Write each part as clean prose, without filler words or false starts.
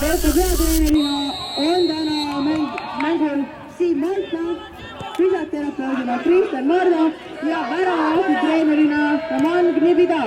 Peeter peatreenerina on täna mängul Siim Malta, füsioterapeudina Kristjan Mardo ja väravaahitreenerina Roman Gnibida.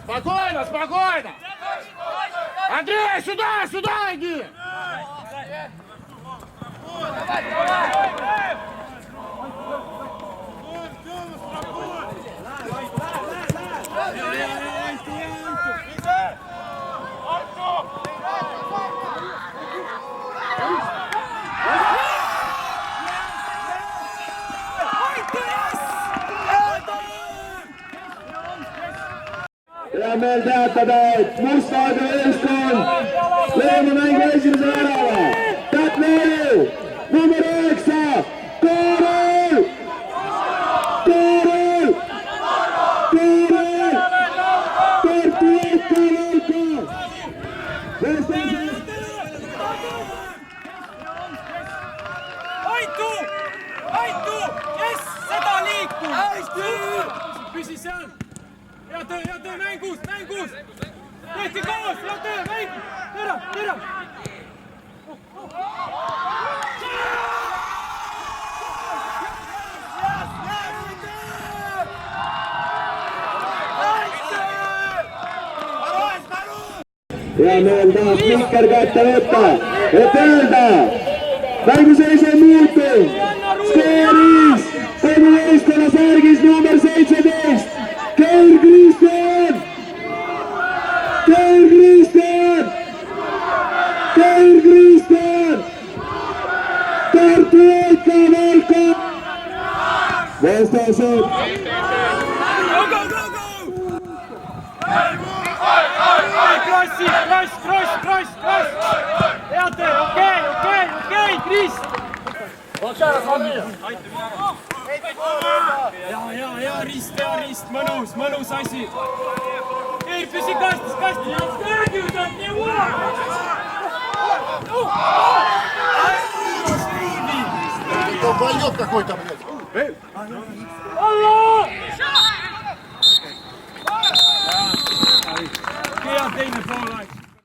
Спокойно, спокойно! Андрей, сюда, сюда иди! Ja meel teatada, et Mustade võistkond lööma mängu esimese värava. Täpleelu, number 9, Kaarel! Kaarel! Kaarel! Tartu Jõhka Valka! Aitu! Jess, seda liiku! Püsi seal! Hea töö, mängus! Tehti koos, hea töö, mängus! Tera! Hea meel tahab Mikker kätte võtta, et öelda, mänguseis ei muutu. Skooris, võistkonna särgis number 17, Keir Kristjan! Keir Kristjan! Keir Kristjan! Tartu Jõhka Valka! Vastased! Kross! Hea töö, okei, Krist! Ja, rist, mõnus asi. Ei, püsi kastis, kõrgiudad, nii uue! Пойдет какой-то, блядь. Allah! Hea teine pool.